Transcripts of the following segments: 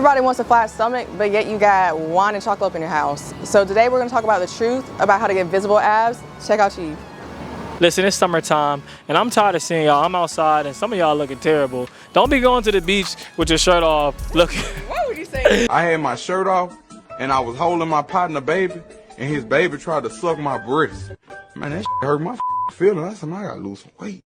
Everybody wants a flat stomach, but yet you got wine and chocolate up in your house. So today we're going to talk about the truth about how to get visible abs. Check out Chief. Listen, it's summertime, and I'm tired of seeing y'all. I'm outside, and some of y'all looking terrible. Don't be going to the beach with your shirt off looking. What would you say? I had my shirt off, and I was holding my partner baby, and his baby tried to suck my breast. Man, that hurt my feelings. I said, man, I gotta lose some weight.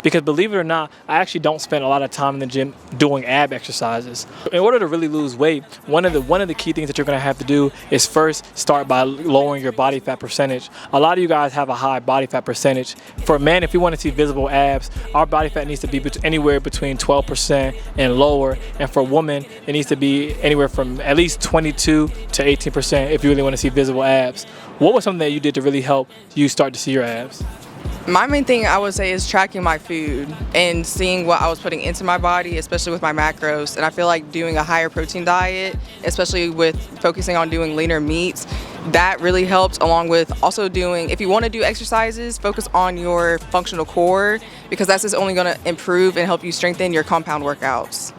Because believe it or not, I actually don't spend a lot of time in the gym doing ab exercises. In order to really lose weight, one of the key things that you're gonna have to do is first start by lowering your body fat percentage. A lot of you guys have a high body fat percentage. For men, if we want to see visible abs, our body fat needs to be anywhere between 12% and lower. And for women, it needs to be anywhere from at least 22 to 18% if you really want to see visible abs. What was something that you did to really help you start to see your abs? My main thing I would say is tracking my food and seeing what I was putting into my body, especially with my macros. And I feel like doing a higher protein diet, especially with focusing on doing leaner meats, that really helped, along with also doing, if you want to do exercises, focus on your functional core, because that's just only going to improve and help you strengthen your compound workouts.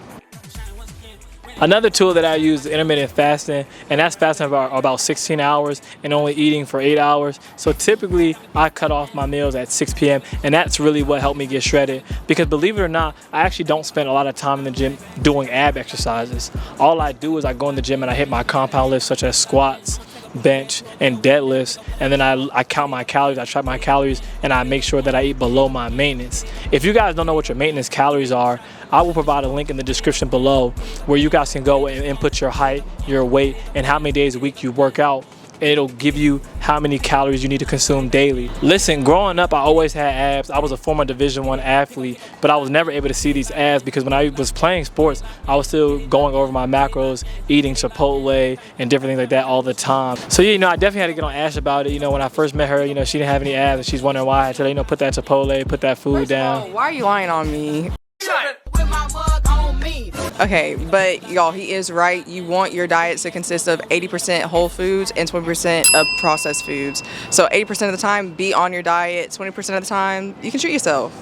Another tool that I use is intermittent fasting, and that's fasting about 16 hours and only eating for 8 hours. So typically I cut off my meals at 6 p.m. and that's really what helped me get shredded, because believe it or not, I actually don't spend a lot of time in the gym doing ab exercises. All I do is I go in the gym and I hit my compound lifts such as squats, bench, and deadlifts, and then I count my calories, I track my calories, and I make sure that I eat below my maintenance. If you guys don't know what your maintenance calories are, I will provide a link in the description below where you guys can go and input your height, your weight, and how many days a week you work out. It'll give you how many calories you need to consume daily. Listen, growing up, I always had abs. I was a former Division I athlete, but I was never able to see these abs because when I was playing sports, I was still going over my macros, eating Chipotle and different things like that all the time. So yeah, I definitely had to get on Ash about it. When I first met her, she didn't have any abs and she's wondering why. I told her, put that Chipotle, put that food down. First of all, why are you lying on me? Okay, but y'all, he is right. You want your diet to consist of 80% whole foods and 20% of processed foods. So 80% of the time, be on your diet. 20% of the time, you can treat yourself.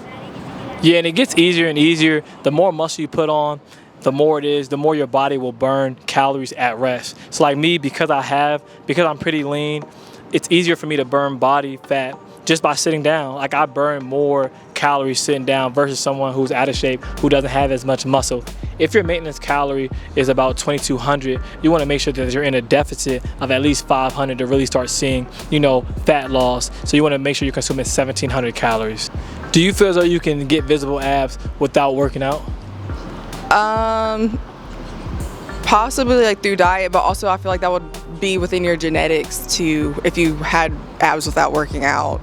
Yeah, and it gets easier and easier. The more muscle you put on, the more your body will burn calories at rest. So like me, because I'm pretty lean, it's easier for me to burn body fat just by sitting down. Like I burn more calories sitting down versus someone who's out of shape, who doesn't have as much muscle. If your maintenance calorie is about 2,200, you want to make sure that you're in a deficit of at least 500 to really start seeing, fat loss. So you want to make sure you're consuming 1,700 calories. Do you feel as though you can get visible abs without working out? Possibly like through diet, but also I feel like that would be within your genetics too if you had abs without working out.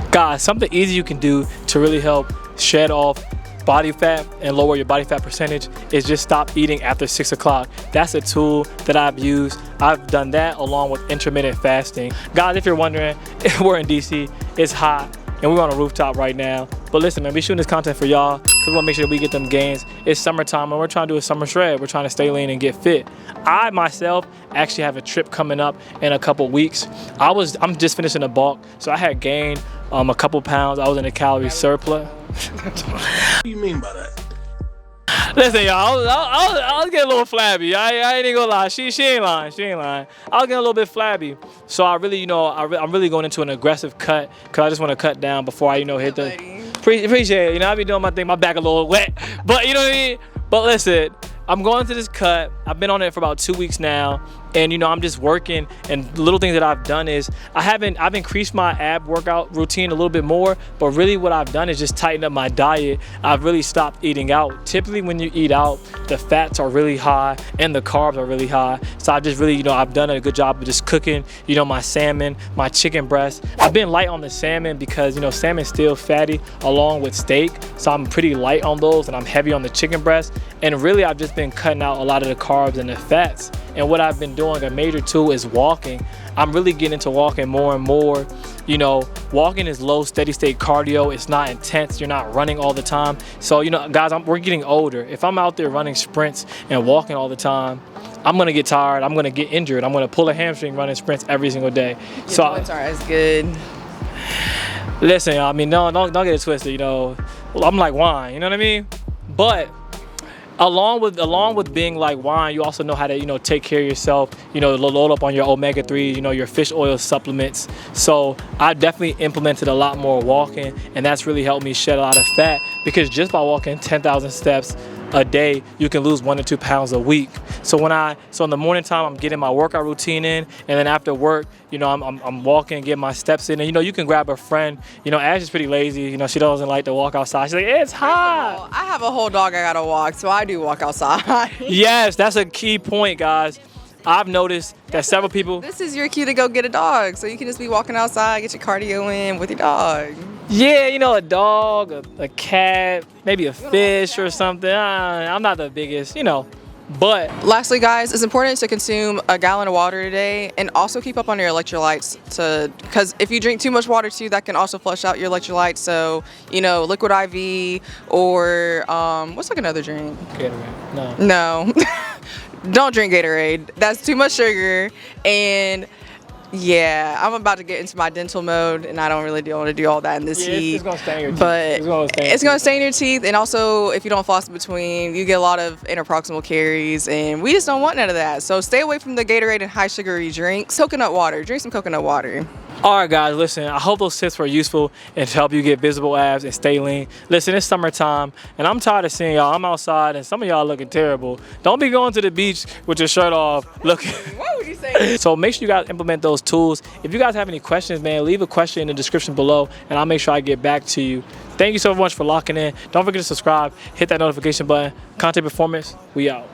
Guys, something easy you can do to really help shed off body fat and lower your body fat percentage is just stop eating after 6 o'clock. That's a tool that I've used. I've done that along with intermittent fasting. Guys, if you're wondering, we're in DC, it's hot, and we're on a rooftop right now. But listen, man, we shooting this content for y'all because we want to make sure that we get them gains. It's summertime and we're trying to do a summer shred. We're trying to stay lean and get fit. I myself actually have a trip coming up in a couple weeks. I'm just finishing a bulk, so I had gained a couple pounds. I was in a calorie surplus. What do you mean by that? Listen, y'all, I was getting a little flabby. I ain't gonna lie. She ain't lying. She ain't lying. I was getting a little bit flabby. So I really, I'm really going into an aggressive cut because I just want to cut down before I, hit the. Appreciate it. I be doing my thing. My back a little wet, but you know what I mean. But listen, I'm going to this cut. I've been on it for about 2 weeks now. And I'm just working, and little things that I've done is I've increased my ab workout routine a little bit more, but really what I've done is just tighten up my diet. I've really stopped eating out. Typically when you eat out, the fats are really high and the carbs are really high. So I just really, I've done a good job of just cooking, my salmon, my chicken breast. I've been light on the salmon because, salmon's still fatty along with steak. So I'm pretty light on those and I'm heavy on the chicken breast. And really I've just been cutting out a lot of the carbs and the fats. And what I've been doing, a major tool, is walking. I'm really getting into walking more and more. Walking is low, steady state cardio. It's not intense. You're not running all the time. So, guys, we're getting older. If I'm out there running sprints and walking all the time, I'm going to get tired. I'm going to get injured. I'm going to pull a hamstring running sprints every single day. Your joints aren't as good. Listen, don't get it twisted. I'm like wine. You know what I mean? But Along with being like wine, you also know how to take care of yourself. Load up on your omega-3, your fish oil supplements. So I definitely implemented a lot more walking, and that's really helped me shed a lot of fat, because just by walking 10,000 steps a day, you can lose 1 to 2 pounds a week. So in the morning time, I'm getting my workout routine in, and then after work, I'm walking, getting my steps in, and you can grab a friend. Ash is pretty lazy. She doesn't like to walk outside. She's like, it's hot. Well, I have a whole dog I gotta walk, so I do walk outside. Yes, that's a key point, guys. I've noticed that several people. This is your cue to go get a dog, so you can just be walking outside, get your cardio in with your dog. Yeah, a dog, a cat, maybe a fish or something. I'm not the biggest, but. Lastly, guys, it's important to consume a gallon of water a day, and also keep up on your electrolytes, because if you drink too much water too, that can also flush out your electrolytes. So, liquid IV, or what's like another drink? Gatorade. No. Don't drink Gatorade. That's too much sugar. And yeah, I'm about to get into my dental mode, and I don't really want to do all that in this heat. It's gonna stain your teeth. But it's gonna stain your teeth, and also if you don't floss in between, you get a lot of interproximal caries, and we just don't want none of that. So stay away from the Gatorade and high sugary drinks. Coconut water. Drink some coconut water. All right, guys, listen, I hope those tips were useful and to help you get visible abs and stay lean. Listen, it's summertime, and I'm tired of seeing y'all. I'm outside, and some of y'all looking terrible. Don't be going to the beach with your shirt off looking. What would you say? So make sure you guys implement those tools. If you guys have any questions, man, leave a question in the description below, and I'll make sure I get back to you. Thank you so much for locking in. Don't forget to subscribe, hit that notification button. Content Performance, we out.